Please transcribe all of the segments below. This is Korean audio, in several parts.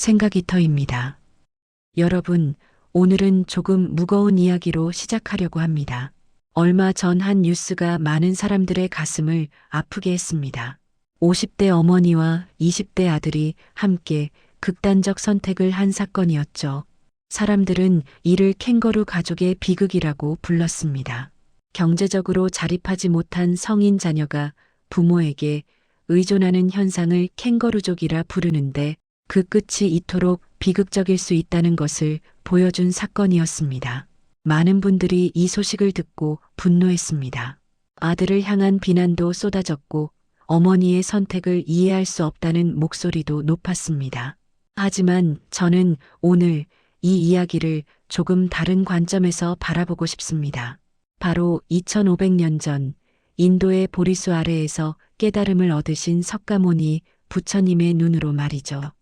생각이 터입니다. 여러분, 오늘은 조금 무거운 이야기로 시작하려고 합니다. 얼마 전 한 뉴스가 많은 사람들의 가슴을 아프게 했습니다. 50대 어머니와 20대 아들이 함께 극단적 선택을 한 사건이었죠. 사람들은 이를 캥거루 가족의 비극이라고 불렀습니다. 경제적으로 자립하지 못한 성인 자녀가 부모에게 의존하는 현상을 캥거루족이라 부르는데 그 끝이 이토록 비극적일 수 있다는 것을 보여준 사건이었습니다. 많은 분들이 이 소식을 듣고 분노했습니다. 아들을 향한 비난도 쏟아졌고 어머니의 선택을 이해할 수 없다는 목소리도 높았습니다. 하지만 저는 오늘 이 이야기를 조금 다른 관점에서 바라보고 싶습니다. 바로 2500년 전 인도의 보리수 아래에서 깨달음을 얻으신 석가모니 부처님의 눈으로 말이죠.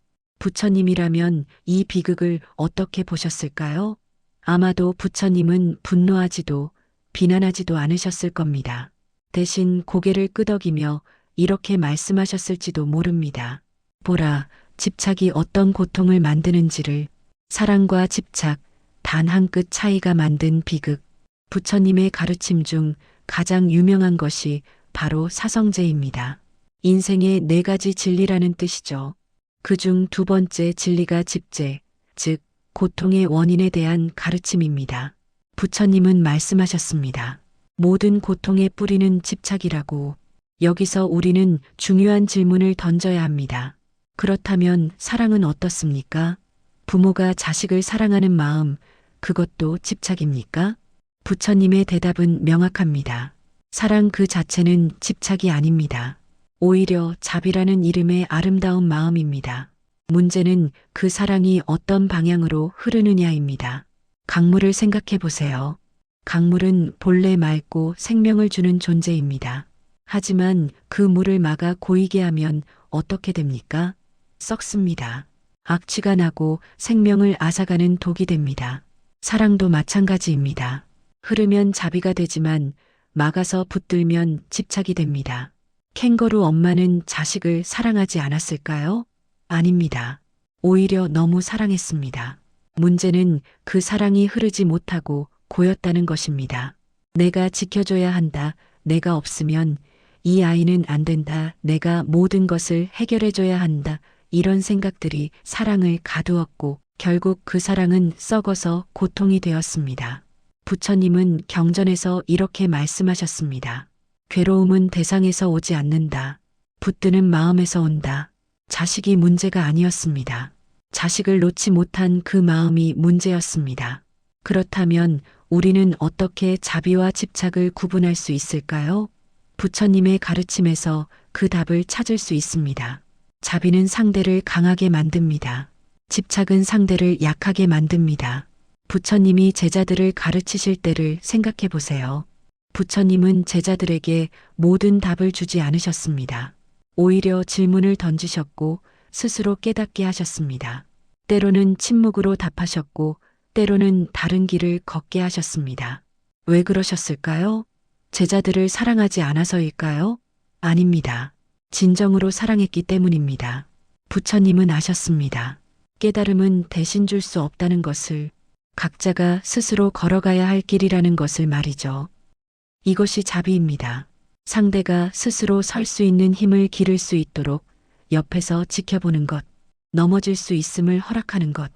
부처님이라면 이 비극을 어떻게 보셨을까요? 아마도 부처님은 분노하지도 비난하지도 않으셨을 겁니다. 대신 고개를 끄덕이며 이렇게 말씀하셨을지도 모릅니다. 보라, 집착이 어떤 고통을 만드는지를. 사랑과 집착, 단 한 끗 차이가 만든 비극. 부처님의 가르침 중 가장 유명한 것이 바로 사성제입니다. 인생의 4가지 진리라는 뜻이죠. 그중 2번째 진리가 집제, 즉 고통의 원인에 대한 가르침입니다. 부처님은 말씀하셨습니다. 모든 고통의 뿌리는 집착이라고. 여기서 우리는 중요한 질문을 던져야 합니다. 그렇다면 사랑은 어떻습니까? 부모가 자식을 사랑하는 마음, 그것도 집착입니까? 부처님의 대답은 명확합니다. 사랑 그 자체는 집착이 아닙니다. 오히려 자비라는 이름의 아름다운 마음입니다. 문제는 그 사랑이 어떤 방향으로 흐르느냐입니다. 강물을 생각해 보세요. 강물은 본래 맑고 생명을 주는 존재입니다. 하지만 그 물을 막아 고이게 하면 어떻게 됩니까? 썩습니다. 악취가 나고 생명을 앗아가는 독이 됩니다. 사랑도 마찬가지입니다. 흐르면 자비가 되지만 막아서 붙들면 집착이 됩니다. 캥거루 엄마는 자식을 사랑하지 않았을까요? 아닙니다. 오히려 너무 사랑했습니다. 문제는 그 사랑이 흐르지 못하고 고였다는 것입니다. 내가 지켜줘야 한다. 내가 없으면 이 아이는 안 된다. 내가 모든 것을 해결해줘야 한다. 이런 생각들이 사랑을 가두었고 결국 그 사랑은 썩어서 고통이 되었습니다. 부처님은 경전에서 이렇게 말씀하셨습니다. 괴로움은 대상에서 오지 않는다. 붙드는 마음에서 온다. 자식이 문제가 아니었습니다. 자식을 놓지 못한 그 마음이 문제였습니다. 그렇다면 우리는 어떻게 자비와 집착을 구분할 수 있을까요? 부처님의 가르침에서 그 답을 찾을 수 있습니다. 자비는 상대를 강하게 만듭니다. 집착은 상대를 약하게 만듭니다. 부처님이 제자들을 가르치실 때를 생각해 보세요. 부처님은 제자들에게 모든 답을 주지 않으셨습니다. 오히려 질문을 던지셨고 스스로 깨닫게 하셨습니다. 때로는 침묵으로 답하셨고 때로는 다른 길을 걷게 하셨습니다. 왜 그러셨을까요? 제자들을 사랑하지 않아서일까요? 아닙니다. 진정으로 사랑했기 때문입니다. 부처님은 아셨습니다. 깨달음은 대신 줄 수 없다는 것을, 각자가 스스로 걸어가야 할 길이라는 것을 말이죠. 이것이 자비입니다. 상대가 스스로 설 수 있는 힘을 기를 수 있도록 옆에서 지켜보는 것, 넘어질 수 있음을 허락하는 것,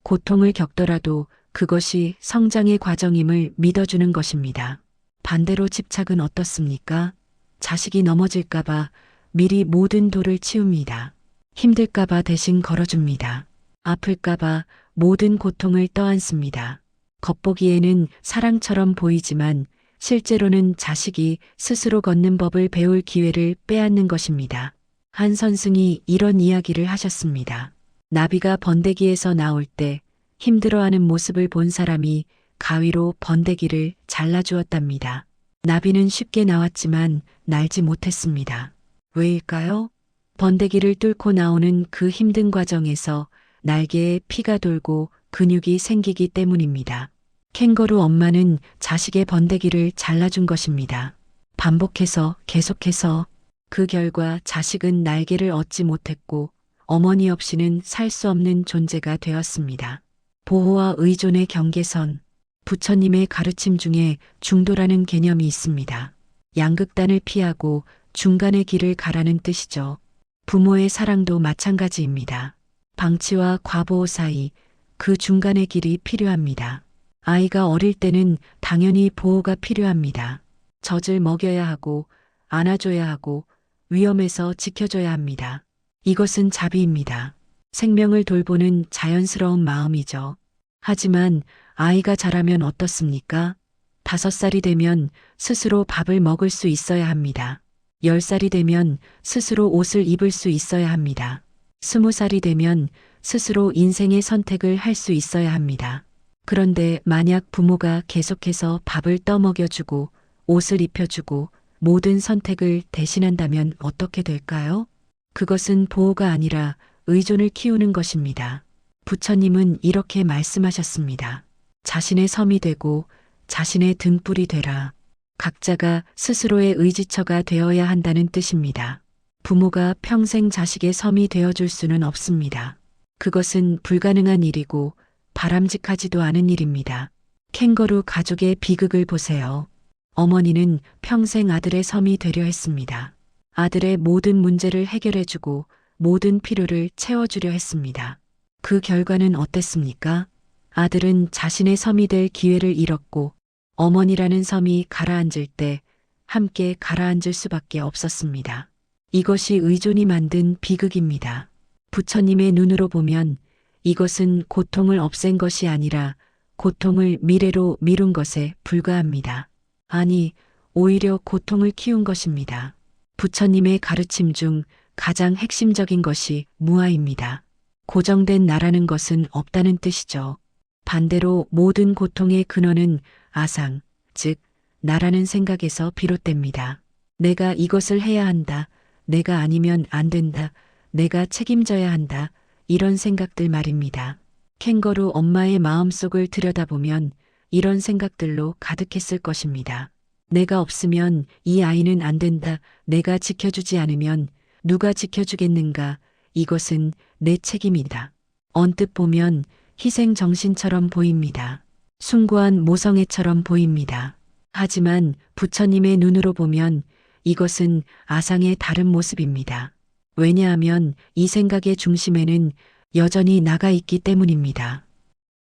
고통을 겪더라도 그것이 성장의 과정임을 믿어주는 것입니다. 반대로 집착은 어떻습니까? 자식이 넘어질까봐 미리 모든 돌을 치웁니다. 힘들까봐 대신 걸어줍니다. 아플까봐 모든 고통을 떠안습니다. 겉보기에는 사랑처럼 보이지만 실제로는 자식이 스스로 걷는 법을 배울 기회를 빼앗는 것입니다. 한 선승이 이런 이야기를 하셨습니다. 나비가 번데기에서 나올 때 힘들어하는 모습을 본 사람이 가위로 번데기를 잘라주었답니다. 나비는 쉽게 나왔지만 날지 못했습니다. 왜일까요? 번데기를 뚫고 나오는 그 힘든 과정에서 날개에 피가 돌고 근육이 생기기 때문입니다. 캥거루 엄마는 자식의 번데기를 잘라준 것입니다. 반복해서 계속해서 그 결과 자식은 날개를 얻지 못했고 어머니 없이는 살 수 없는 존재가 되었습니다. 보호와 의존의 경계선. 부처님의 가르침 중에 중도라는 개념이 있습니다. 양극단을 피하고 중간의 길을 가라는 뜻이죠. 부모의 사랑도 마찬가지입니다. 방치와 과보호 사이 그 중간의 길이 필요합니다. 아이가 어릴 때는 당연히 보호가 필요합니다. 젖을 먹여야 하고 안아줘야 하고 위험에서 지켜줘야 합니다. 이것은 자비입니다. 생명을 돌보는 자연스러운 마음이죠. 하지만 아이가 자라면 어떻습니까? 5살이 되면 스스로 밥을 먹을 수 있어야 합니다. 10살이 되면 스스로 옷을 입을 수 있어야 합니다. 20살이 되면 스스로 인생의 선택을 할 수 있어야 합니다. 그런데 만약 부모가 계속해서 밥을 떠먹여주고 옷을 입혀주고 모든 선택을 대신한다면 어떻게 될까요? 그것은 보호가 아니라 의존을 키우는 것입니다. 부처님은 이렇게 말씀하셨습니다. 자신의 섬이 되고 자신의 등불이 되라. 각자가 스스로의 의지처가 되어야 한다는 뜻입니다. 부모가 평생 자식의 섬이 되어줄 수는 없습니다. 그것은 불가능한 일이고 바람직하지도 않은 일입니다. 캥거루 가족의 비극을 보세요. 어머니는 평생 아들의 섬이 되려 했습니다. 아들의 모든 문제를 해결해주고 모든 필요를 채워주려 했습니다. 그 결과는 어땠습니까? 아들은 자신의 섬이 될 기회를 잃었고 어머니라는 섬이 가라앉을 때 함께 가라앉을 수밖에 없었습니다. 이것이 의존이 만든 비극입니다. 부처님의 눈으로 보면 이것은 고통을 없앤 것이 아니라 고통을 미래로 미룬 것에 불과합니다. 아니, 오히려 고통을 키운 것입니다. 부처님의 가르침 중 가장 핵심적인 것이 무아입니다. 고정된 나라는 것은 없다는 뜻이죠. 반대로 모든 고통의 근원은 아상, 즉 나라는 생각에서 비롯됩니다. 내가 이것을 해야 한다. 내가 아니면 안 된다. 내가 책임져야 한다. 이런 생각들 말입니다. 캥거루 엄마의 마음속을 들여다보면 이런 생각들로 가득했을 것입니다. 내가 없으면 이 아이는 안 된다. 내가 지켜주지 않으면 누가 지켜주겠는가. 이것은 내 책임이다. 언뜻 보면 희생 정신처럼 보입니다. 숭고한 모성애처럼 보입니다. 하지만 부처님의 눈으로 보면 이것은 아상의 다른 모습입니다. 왜냐하면 이 생각의 중심에는 여전히 나가 있기 때문입니다.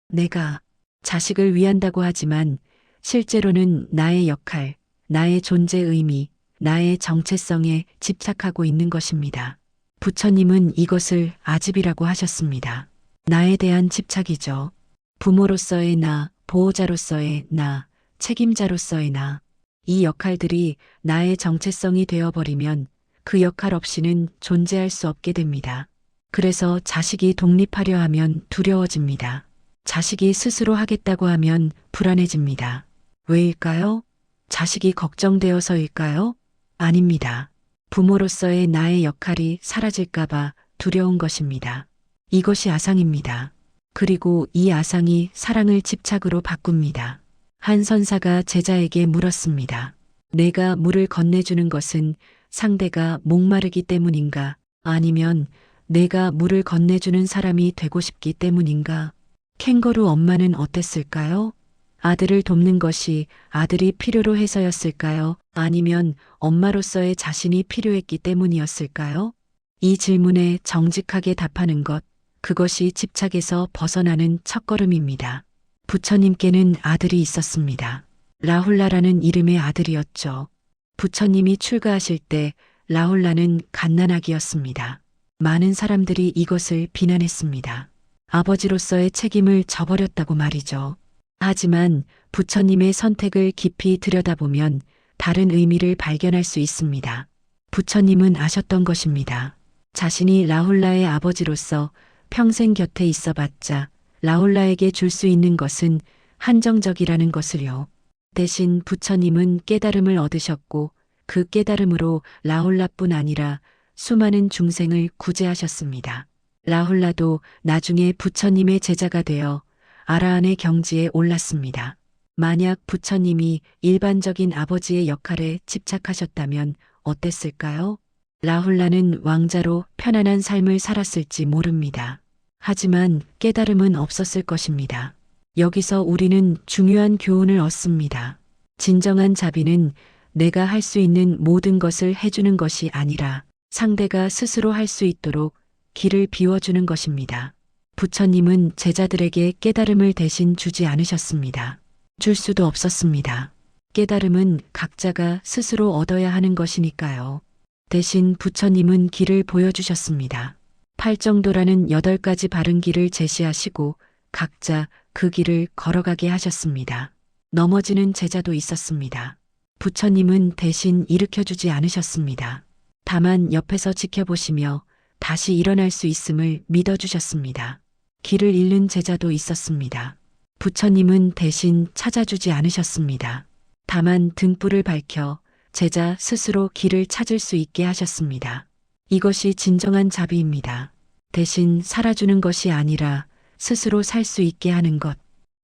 내가 자식을 위한다고 하지만 실제로는 나의 역할, 나의 존재 의미, 나의 정체성에 집착하고 있는 것입니다. 부처님은 이것을 아집이라고 하셨습니다. 나에 대한 집착이죠. 부모로서의 나, 보호자로서의 나, 책임자로서의 나. 이 역할들이 나의 정체성이 되어버리면 그 역할 없이는 존재할 수 없게 됩니다. 그래서 자식이 독립하려 하면 두려워집니다. 자식이 스스로 하겠다고 하면 불안해집니다. 왜일까요? 자식이 걱정되어서일까요? 아닙니다. 부모로서의 나의 역할이 사라질까봐 두려운 것입니다. 이것이 아상입니다. 그리고 이 아상이 사랑을 집착으로 바꿉니다. 한 선사가 제자에게 물었습니다. 내가 물을 건네주는 것은 상대가 목마르기 때문인가? 아니면 내가 물을 건네주는 사람이 되고 싶기 때문인가? 캥거루 엄마는 어땠을까요? 아들을 돕는 것이 아들이 필요로 해서였을까요? 아니면 엄마로서의 자신이 필요했기 때문이었을까요? 이 질문에 정직하게 답하는 것, 그것이 집착에서 벗어나는 첫걸음입니다. 부처님께는 아들이 있었습니다. 라훌라라는 이름의 아들이었죠. 부처님이 출가하실 때 라훌라는 갓난아기였습니다. 많은 사람들이 이것을 비난했습니다. 아버지로서의 책임을 져버렸다고 말이죠. 하지만 부처님의 선택을 깊이 들여다보면 다른 의미를 발견할 수 있습니다. 부처님은 아셨던 것입니다. 자신이 라훌라의 아버지로서 평생 곁에 있어봤자 라훌라에게 줄 수 있는 것은 한정적이라는 것을요. 대신 부처님은 깨달음을 얻으셨고 그 깨달음으로 라훌라뿐 아니라 수많은 중생을 구제하셨습니다. 라훌라도 나중에 부처님의 제자가 되어 아라한의 경지에 올랐습니다. 만약 부처님이 일반적인 아버지의 역할에 집착하셨다면 어땠을까요? 라훌라는 왕자로 편안한 삶을 살았을지 모릅니다. 하지만 깨달음은 없었을 것입니다. 여기서 우리는 중요한 교훈을 얻습니다. 진정한 자비는 내가 할 수 있는 모든 것을 해주는 것이 아니라 상대가 스스로 할 수 있도록 길을 비워주는 것입니다. 부처님은 제자들에게 깨달음을 대신 주지 않으셨습니다. 줄 수도 없었습니다. 깨달음은 각자가 스스로 얻어야 하는 것이니까요. 대신 부처님은 길을 보여주셨습니다. 팔정도라는 8가지 바른 길을 제시하시고 각자 그 길을 걸어가게 하셨습니다. 넘어지는 제자도 있었습니다. 부처님은 대신 일으켜주지 않으셨습니다. 다만 옆에서 지켜보시며 다시 일어날 수 있음을 믿어주셨습니다. 길을 잃는 제자도 있었습니다. 부처님은 대신 찾아주지 않으셨습니다. 다만 등불을 밝혀 제자 스스로 길을 찾을 수 있게 하셨습니다. 이것이 진정한 자비입니다. 대신 살아주는 것이 아니라 스스로 살 수 있게 하는 것.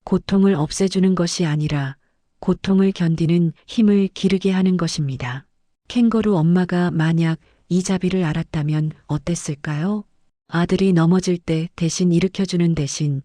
고통을 없애주는 것이 아니라 고통을 견디는 힘을 기르게 하는 것입니다. 캥거루 엄마가 만약 이 자비를 알았다면 어땠을까요? 아들이 넘어질 때 대신 일으켜주는 대신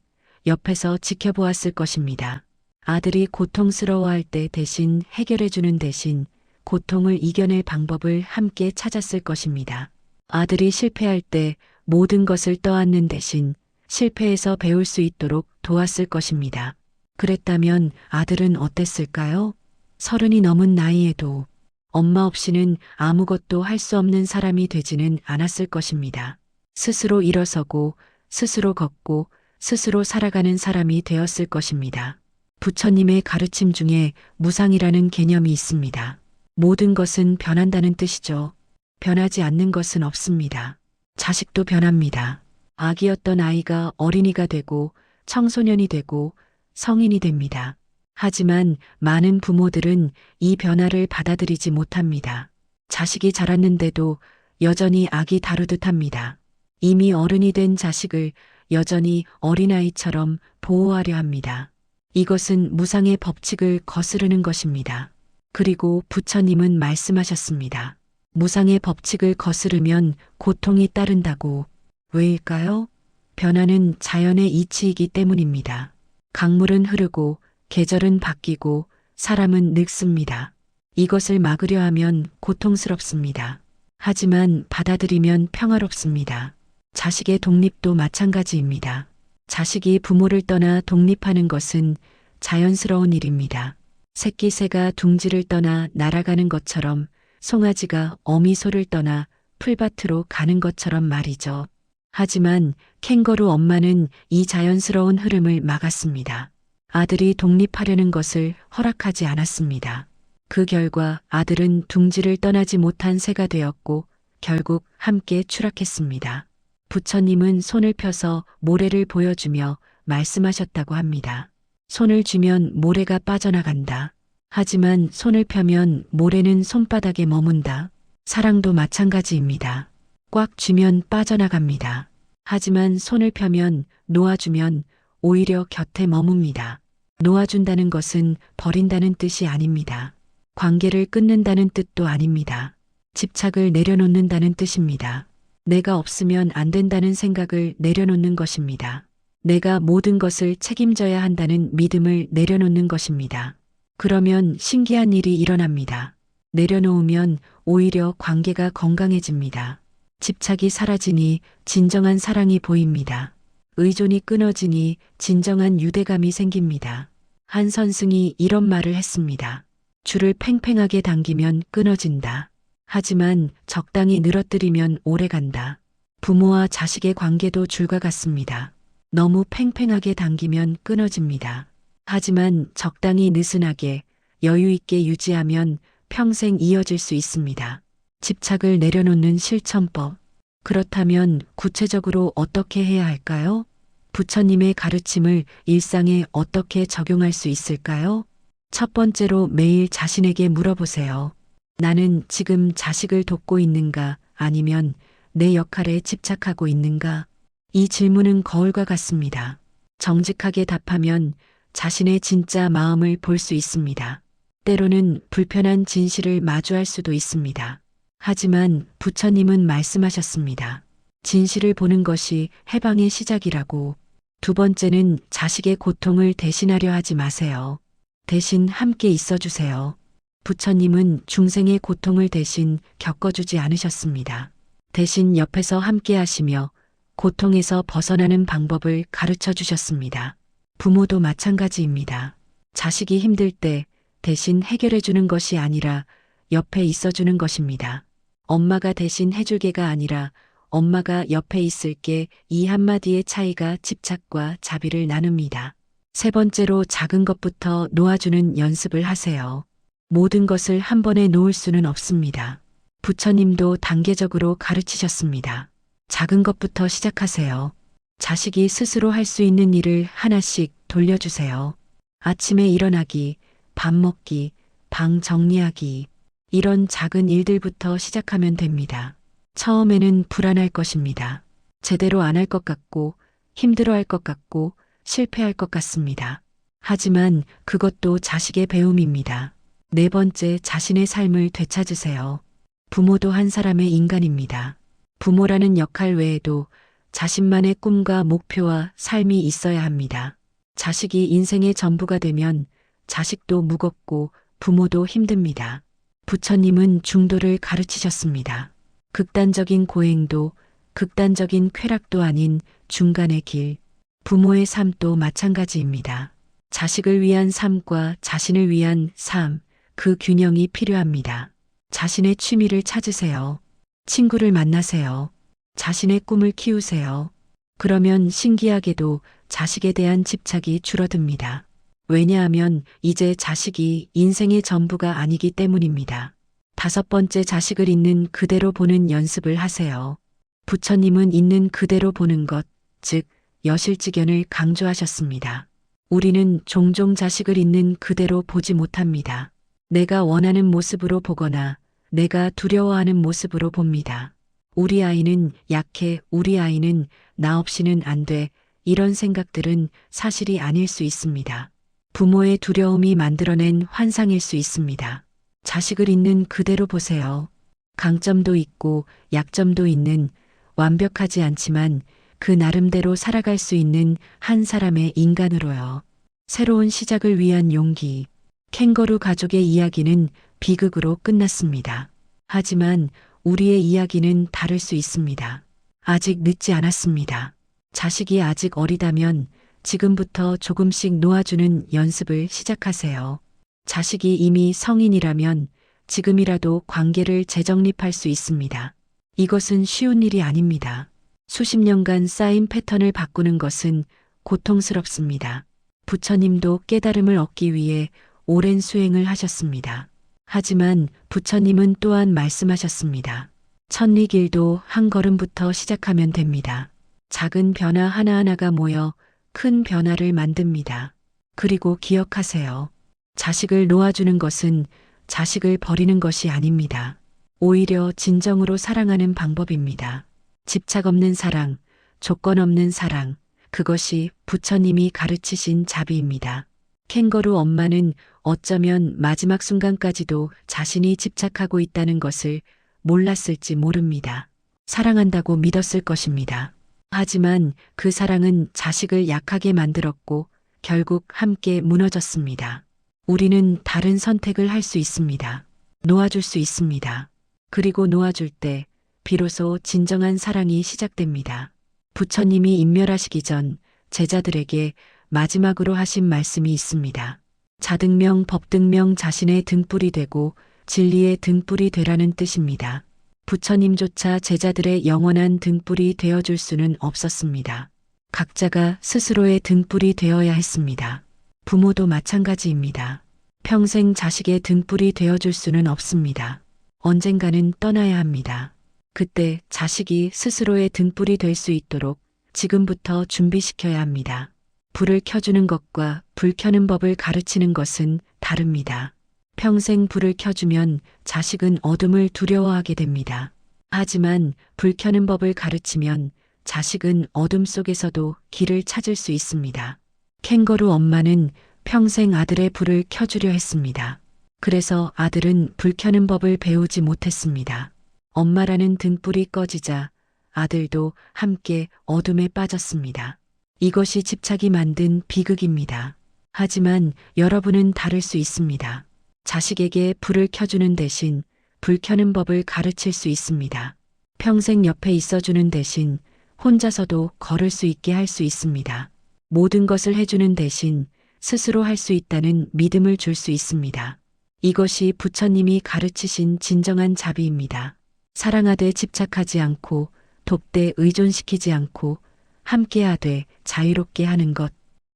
옆에서 지켜보았을 것입니다. 아들이 고통스러워할 때 대신 해결해주는 대신 고통을 이겨낼 방법을 함께 찾았을 것입니다. 아들이 실패할 때 모든 것을 떠안는 대신 실패에서 배울 수 있도록 도왔을 것입니다. 그랬다면 아들은 어땠을까요? 30이 넘은 나이에도 엄마 없이는 아무것도 할 수 없는 사람이 되지는 않았을 것입니다. 스스로 일어서고 스스로 걷고 스스로 살아가는 사람이 되었을 것입니다. 부처님의 가르침 중에 무상이라는 개념이 있습니다. 모든 것은 변한다는 뜻이죠. 변하지 않는 것은 없습니다. 자식도 변합니다. 아기였던 아이가 어린이가 되고 청소년이 되고 성인이 됩니다. 하지만 많은 부모들은 이 변화를 받아들이지 못합니다. 자식이 자랐는데도 여전히 아기 다루듯 합니다. 이미 어른이 된 자식을 여전히 어린아이처럼 보호하려 합니다. 이것은 무상의 법칙을 거스르는 것입니다. 그리고 부처님은 말씀하셨습니다. 무상의 법칙을 거스르면 고통이 따른다고. 왜일까요? 변화는 자연의 이치이기 때문입니다. 강물은 흐르고 계절은 바뀌고 사람은 늙습니다. 이것을 막으려 하면 고통스럽습니다. 하지만 받아들이면 평화롭습니다. 자식의 독립도 마찬가지입니다. 자식이 부모를 떠나 독립하는 것은 자연스러운 일입니다. 새끼 새가 둥지를 떠나 날아가는 것처럼 송아지가 어미소를 떠나 풀밭으로 가는 것처럼 말이죠. 하지만 캥거루 엄마는 이 자연스러운 흐름을 막았습니다. 아들이 독립하려는 것을 허락하지 않았습니다. 그 결과 아들은 둥지를 떠나지 못한 새가 되었고 결국 함께 추락했습니다. 부처님은 손을 펴서 모래를 보여주며 말씀하셨다고 합니다. 손을 쥐면 모래가 빠져나간다. 하지만 손을 펴면 모래는 손바닥에 머문다. 사랑도 마찬가지입니다. 꽉 쥐면 빠져나갑니다. 하지만 손을 펴면 놓아주면 오히려 곁에 머뭅니다. 놓아준다는 것은 버린다는 뜻이 아닙니다. 관계를 끊는다는 뜻도 아닙니다. 집착을 내려놓는다는 뜻입니다. 내가 없으면 안 된다는 생각을 내려놓는 것입니다. 내가 모든 것을 책임져야 한다는 믿음을 내려놓는 것입니다. 그러면 신기한 일이 일어납니다. 내려놓으면 오히려 관계가 건강해집니다. 집착이 사라지니 진정한 사랑이 보입니다. 의존이 끊어지니 진정한 유대감이 생깁니다. 한 선승이 이런 말을 했습니다. 줄을 팽팽하게 당기면 끊어진다. 하지만 적당히 늘어뜨리면 오래간다. 부모와 자식의 관계도 줄과 같습니다. 너무 팽팽하게 당기면 끊어집니다. 하지만 적당히 느슨하게 여유 있게 유지하면 평생 이어질 수 있습니다. 집착을 내려놓는 실천법. 그렇다면 구체적으로 어떻게 해야 할까요? 부처님의 가르침을 일상에 어떻게 적용할 수 있을까요? 첫 번째로 매일 자신에게 물어보세요. 나는 지금 자식을 돕고 있는가 아니면 내 역할에 집착하고 있는가? 이 질문은 거울과 같습니다. 정직하게 답하면 자신의 진짜 마음을 볼 수 있습니다. 때로는 불편한 진실을 마주할 수도 있습니다. 하지만 부처님은 말씀하셨습니다. 진실을 보는 것이 해방의 시작이라고. 두 번째는 자식의 고통을 대신하려 하지 마세요. 대신 함께 있어 주세요. 부처님은 중생의 고통을 대신 겪어주지 않으셨습니다. 대신 옆에서 함께 하시며 고통에서 벗어나는 방법을 가르쳐 주셨습니다. 부모도 마찬가지입니다. 자식이 힘들 때 대신 해결해 주는 것이 아니라 옆에 있어 주는 것입니다. 엄마가 대신 해줄게가 아니라 엄마가 옆에 있을게, 이 한마디의 차이가 집착과 자비를 나눕니다. 세 번째로 작은 것부터 놓아주는 연습을 하세요. 모든 것을 한 번에 놓을 수는 없습니다. 부처님도 단계적으로 가르치셨습니다. 작은 것부터 시작하세요. 자식이 스스로 할 수 있는 일을 하나씩 돌려주세요. 아침에 일어나기, 밥 먹기, 방 정리하기, 이런 작은 일들부터 시작하면 됩니다. 처음에는 불안할 것입니다. 제대로 안 할 것 같고, 힘들어 할 것 같고, 실패할 것 같습니다. 하지만 그것도 자식의 배움입니다. 네 번째, 자신의 삶을 되찾으세요. 부모도 한 사람의 인간입니다. 부모라는 역할 외에도 자신만의 꿈과 목표와 삶이 있어야 합니다. 자식이 인생의 전부가 되면 자식도 무겁고 부모도 힘듭니다. 부처님은 중도를 가르치셨습니다. 극단적인 고행도 극단적인 쾌락도 아닌 중간의 길. 부모의 삶도 마찬가지입니다. 자식을 위한 삶과 자신을 위한 삶, 그 균형이 필요합니다. 자신의 취미를 찾으세요. 친구를 만나세요. 자신의 꿈을 키우세요. 그러면 신기하게도 자식에 대한 집착이 줄어듭니다. 왜냐하면 이제 자식이 인생의 전부가 아니기 때문입니다. 다섯 번째, 자식을 있는 그대로 보는 연습을 하세요. 부처님은 있는 그대로 보는 것, 즉 여실직연을 강조하셨습니다. 우리는 종종 자식을 있는 그대로 보지 못합니다. 내가 원하는 모습으로 보거나 내가 두려워하는 모습으로 봅니다. 우리 아이는 약해, 우리 아이는 나 없이는 안 돼, 이런 생각들은 사실이 아닐 수 있습니다. 부모의 두려움이 만들어낸 환상일 수 있습니다. 자식을 있는 그대로 보세요. 강점도 있고 약점도 있는, 완벽하지 않지만 그 나름대로 살아갈 수 있는 한 사람의 인간으로요. 새로운 시작을 위한 용기. 캥거루 가족의 이야기는 비극으로 끝났습니다. 하지만 우리의 이야기는 다를 수 있습니다. 아직 늦지 않았습니다. 자식이 아직 어리다면 지금부터 조금씩 놓아주는 연습을 시작하세요. 자식이 이미 성인이라면 지금이라도 관계를 재정립할 수 있습니다. 이것은 쉬운 일이 아닙니다. 수십 년간 쌓인 패턴을 바꾸는 것은 고통스럽습니다. 부처님도 깨달음을 얻기 위해 오랜 수행을 하셨습니다. 하지만 부처님은 또한 말씀하셨습니다. 천리길도 한 걸음부터 시작하면 됩니다. 작은 변화 하나하나가 모여 큰 변화를 만듭니다. 그리고 기억하세요. 자식을 놓아주는 것은 자식을 버리는 것이 아닙니다. 오히려 진정으로 사랑하는 방법입니다. 집착 없는 사랑, 조건 없는 사랑, 그것이 부처님이 가르치신 자비입니다. 캥거루 엄마는 어쩌면 마지막 순간까지도 자신이 집착하고 있다는 것을 몰랐을지 모릅니다. 사랑한다고 믿었을 것입니다. 하지만 그 사랑은 자식을 약하게 만들었고 결국 함께 무너졌습니다. 우리는 다른 선택을 할 수 있습니다. 놓아줄 수 있습니다. 그리고 놓아줄 때 비로소 진정한 사랑이 시작됩니다. 부처님이 인멸하시기 전 제자들에게 마지막으로 하신 말씀이 있습니다. 자등명 법등명, 자신의 등불이 되고 진리의 등불이 되라는 뜻입니다. 부처님조차 제자들의 영원한 등불이 되어줄 수는 없었습니다. 각자가 스스로의 등불이 되어야 했습니다. 부모도 마찬가지입니다. 평생 자식의 등불이 되어줄 수는 없습니다. 언젠가는 떠나야 합니다. 그때 자식이 스스로의 등불이 될 수 있도록 지금부터 준비시켜야 합니다. 불을 켜주는 것과 불 켜는 법을 가르치는 것은 다릅니다. 평생 불을 켜주면 자식은 어둠을 두려워하게 됩니다. 하지만 불 켜는 법을 가르치면 자식은 어둠 속에서도 길을 찾을 수 있습니다. 캥거루 엄마는 평생 아들의 불을 켜주려 했습니다. 그래서 아들은 불 켜는 법을 배우지 못했습니다. 엄마라는 등불이 꺼지자 아들도 함께 어둠에 빠졌습니다. 이것이 집착이 만든 비극입니다. 하지만 여러분은 다를 수 있습니다. 자식에게 불을 켜주는 대신 불 켜는 법을 가르칠 수 있습니다. 평생 옆에 있어주는 대신 혼자서도 걸을 수 있게 할 수 있습니다. 모든 것을 해주는 대신 스스로 할 수 있다는 믿음을 줄 수 있습니다. 이것이 부처님이 가르치신 진정한 자비입니다. 사랑하되 집착하지 않고 돕되 의존시키지 않고 함께하되 자유롭게 하는 것.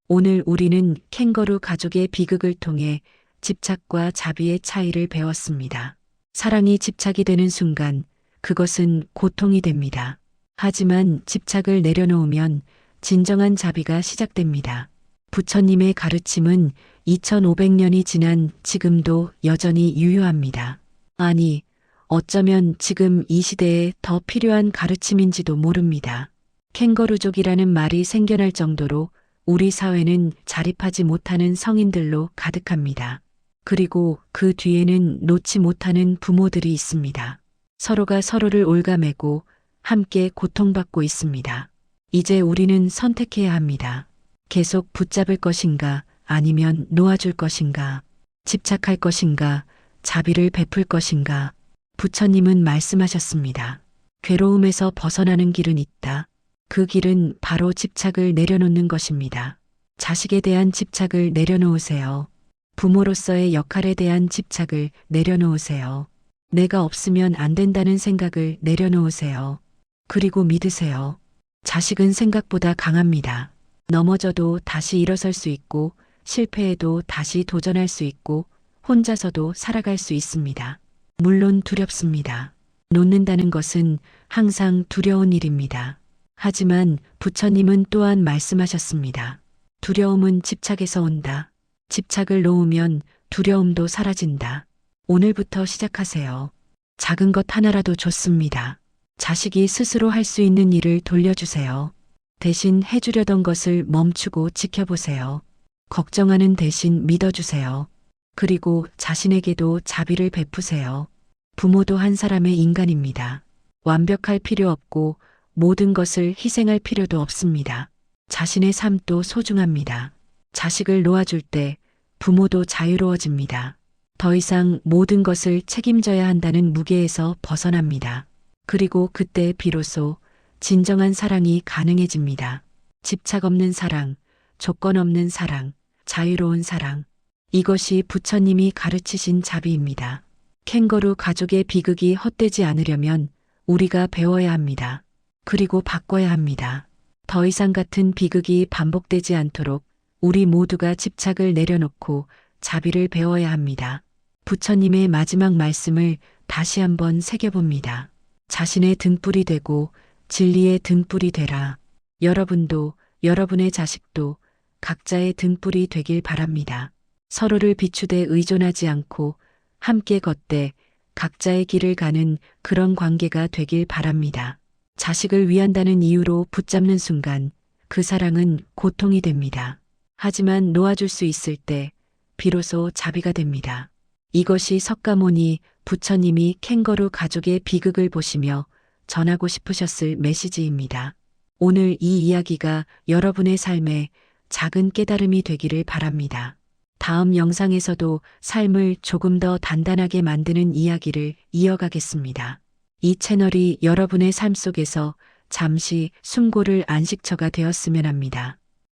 오늘 우리는 캥거루 가족의 비극을 통해 집착과 자비의 차이를 배웠습니다. 사랑이 집착이 되는 순간 그것은 고통이 됩니다. 하지만 집착을 내려놓으면 진정한 자비가 시작됩니다. 부처님의 가르침은 2500년이 지난 지금도 여전히 유효합니다. 아니, 어쩌면 지금 이 시대에 더 필요한 가르침인지도 모릅니다. 캥거루족이라는 말이 생겨날 정도로 우리 사회는 자립하지 못하는 성인들로 가득합니다. 그리고 그 뒤에는 놓지 못하는 부모들이 있습니다. 서로가 서로를 올가매고 함께 고통받고 있습니다. 이제 우리는 선택해야 합니다. 계속 붙잡을 것인가 아니면 놓아줄 것인가, 집착할 것인가, 자비를 베풀 것인가. 부처님은 말씀하셨습니다. 괴로움에서 벗어나는 길은 있다. 그 길은 바로 집착을 내려놓는 것입니다. 자식에 대한 집착을 내려놓으세요. 부모로서의 역할에 대한 집착을 내려놓으세요. 내가 없으면 안 된다는 생각을 내려놓으세요. 그리고 믿으세요. 자식은 생각보다 강합니다. 넘어져도 다시 일어설 수 있고 실패해도 다시 도전할 수 있고 혼자서도 살아갈 수 있습니다. 물론 두렵습니다. 놓는다는 것은 항상 두려운 일입니다. 하지만 부처님은 또한 말씀하셨습니다. 두려움은 집착에서 온다. 집착을 놓으면 두려움도 사라진다. 오늘부터 시작하세요. 작은 것 하나라도 좋습니다. 자식이 스스로 할 수 있는 일을 돌려주세요. 대신 해주려던 것을 멈추고 지켜보세요. 걱정하는 대신 믿어주세요. 그리고 자신에게도 자비를 베푸세요. 부모도 한 사람의 인간입니다. 완벽할 필요 없고 모든 것을 희생할 필요도 없습니다. 자신의 삶도 소중합니다. 자식을 놓아줄 때 부모도 자유로워집니다. 더 이상 모든 것을 책임져야 한다는 무게에서 벗어납니다. 그리고 그때 비로소 진정한 사랑이 가능해집니다. 집착 없는 사랑, 조건 없는 사랑, 자유로운 사랑. 이것이 부처님이 가르치신 자비입니다. 캥거루 가족의 비극이 헛되지 않으려면 우리가 배워야 합니다. 그리고 바꿔야 합니다. 더 이상 같은 비극이 반복되지 않도록 우리 모두가 집착을 내려놓고 자비를 배워야 합니다. 부처님의 마지막 말씀을 다시 한번 새겨봅니다. 자신의 등불이 되고 진리의 등불이 되라. 여러분도 여러분의 자식도 각자의 등불이 되길 바랍니다. 서로를 비추되 의존하지 않고 함께 걷되 각자의 길을 가는 그런 관계가 되길 바랍니다. 자식을 위한다는 이유로 붙잡는 순간 그 사랑은 고통이 됩니다. 하지만 놓아줄 수 있을 때 비로소 자비가 됩니다. 이것이 석가모니 부처님이 캥거루 가족의 비극을 보시며 전하고 싶으셨을 메시지입니다. 오늘 이 이야기가 여러분의 삶에 작은 깨달음이 되기를 바랍니다. 다음 영상에서도 삶을 조금 더 단단하게 만드는 이야기를 이어가겠습니다. 이 채널이 여러분의 삶 속에서 잠시 숨고를 안식처가 되었으면 합니다.